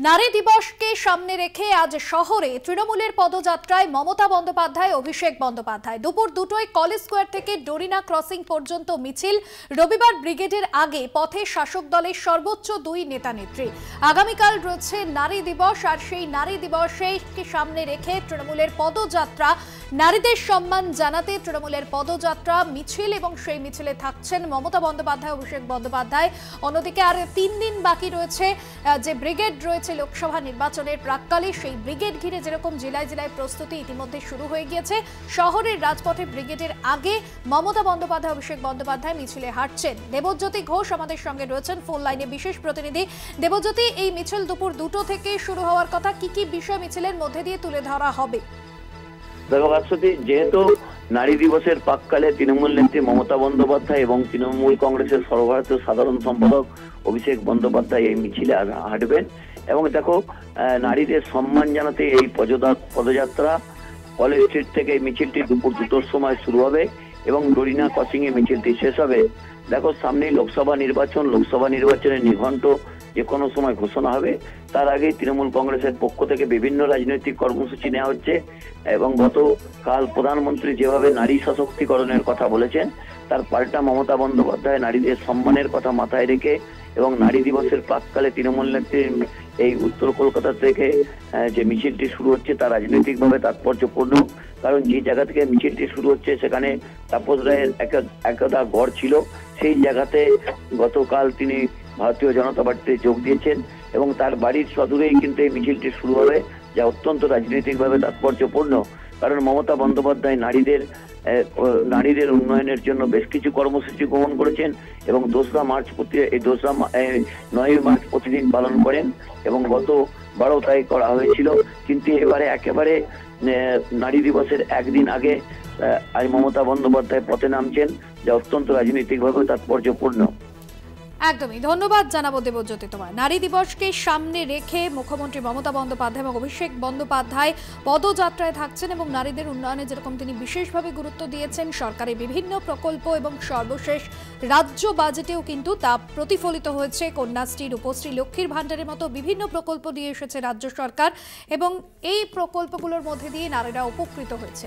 নারী দিবসকে সামনে রেখে আজ শহরে তৃণমূলের পদযাত্রায় মমতা বন্দ্যোপাধ্যায়, অভিষেক বন্দ্যোপাধ্যায়। দুপুর 2টায় কলেজ স্কোয়ার থেকে ডোরিনা ক্রসিং পর্যন্ত মিছিল। রবিবার ব্রিগেডের আগে পথে শাসক দলের সর্বোচ্চ দুই নেতা নেত্রী। আগামীকাল রয়েছে নারী দিবস, আর সেই নারী দিবসকে সামনে রেখে তৃণমূলের পদযাত্রা। নারীদের সম্মান জানাতে তৃণমূলের পদযাত্রা মিছিল, এবং সেই মিছিলে থাকছেন মমতা বন্দ্যোপাধ্যায়, অভিষেক বন্দ্যোপাধ্যায়। অন্যদিকে আর 3 দিন বাকি রয়েছে যে ব্রিগেড রয়েছে লোকসভা নির্বাচনের প্রাক্কালে, সেই ব্রিগেড ঘিরে যেরকম জেলায় জেলায় প্রস্তুতি ইতিমধ্যে শুরু হয়ে গিয়েছে। শহরের রাজপথে ব্রিগেডের আগে মমতা বন্দ্যোপাধ্যায়, অভিষেক বন্দ্যোপাধ্যায় মিছিলে হাঁটছেন। দেবজ্যোতি ঘোষ আমাদের সঙ্গে রয়েছেন ফোন লাইনে, বিশেষ প্রতিনিধি। দেবজ্যোতি, এই মিছিল দুপুর 2টো থেকে শুরু হওয়ার কথা, কি কি বিষয় মিছিলের মধ্যে দিয়ে তুলে ধরা হবে? যেহেতু নারী দিবসের প্রাক্কালে তৃণমূল নেত্রী মমতা বন্দ্যোপাধ্যায় এবং তৃণমূল কংগ্রেসের সর্বভারতীয় সাধারণ সম্পাদক অভিষেক বন্দ্যোপাধ্যায় এই মিছিলে হাঁটবেন, এবং দেখো নারীদের সম্মান জানাতে এই পদযাত্রা কলেজ স্ট্রিট থেকে এই মিছিলটি দুপুর 2টোর সময় শুরু হবে এবং ডোরিনা ক্রসিং এ মিছিলটি শেষ হবে। দেখো সামনেই লোকসভা নির্বাচনের নির্ঘণ্ট যে কোনো সময় ঘোষণা হবে। তার আগে তৃণমূল কংগ্রেসের পক্ষ থেকে বিভিন্ন রাজনৈতিক কর্মসূচি নেওয়া হচ্ছে, এবং গতকাল প্রধানমন্ত্রী যেভাবে নারী সশক্তিকরণের কথা বলেছেন, তার পাল্টা মমতা বন্দ্যোপাধ্যায় নারীদের সম্মানের কথা মাথায় রেখে এবং নারী দিবসের প্রাক্কালে তৃণমূল নেত্রীর এই উত্তর কলকাতা থেকে যে মিছিলটি শুরু হচ্ছে তা রাজনৈতিকভাবে তাৎপর্যপূর্ণ। কারণ যে জায়গা থেকে মিছিলটি শুরু হচ্ছে সেখানে তাপস রায়ের একদা গড় ছিল, সেই জায়গাতে গতকাল তিনি ভারতীয় জনতা পার্টিতে যোগ দিয়েছেন, এবং তার বাড়ির সদূরেই কিন্তু এই মিছিলটি শুরু হবে, যা অত্যন্ত রাজনৈতিকভাবে তাৎপর্যপূর্ণ। কারণ মমতা বন্দ্যোপাধ্যায় নারীদের উন্নয়নের জন্য বেশ কিছু কর্মসূচি গ্রহণ করেছেন, এবং 9 মার্চ প্রতিদিন পালন করেন, এবং গত 12 তারিখ করা হয়েছিল। কিন্তু এবারে একেবারে নারী দিবসের একদিন আগে আজ মমতা বন্দ্যোপাধ্যায় পথে নামছেন, যা অত্যন্ত রাজনৈতিকভাবে তাৎপর্যপূর্ণ। একদমই ধন্যবাদ জানাবো দেবজ্যোতি তোমায়। নারী দিবসকে সামনে রেখে মুখ্যমন্ত্রী মমতা বন্দ্যোপাধ্যায় এবং অভিষেক বন্দ্যোপাধ্যায় পদযাত্রায় থাকছেন, এবং নারীদের উন্নয়নে যেরকম তিনি বিশেষভাবে গুরুত্ব দিয়েছেন, সরকারের বিভিন্ন প্রকল্প এবং সর্বশেষ রাজ্য বাজেটেও কিন্তু তা প্রতিফলিত হয়েছে। কন্যাশ্রী, রূপশ্রী, লক্ষ্মীর ভাণ্ডারের মতো বিভিন্ন প্রকল্প দিয়ে এসেছে রাজ্য সরকার, এবং এই প্রকল্পগুলোর মধ্যে দিয়ে নারীরা উপকৃত হয়েছে।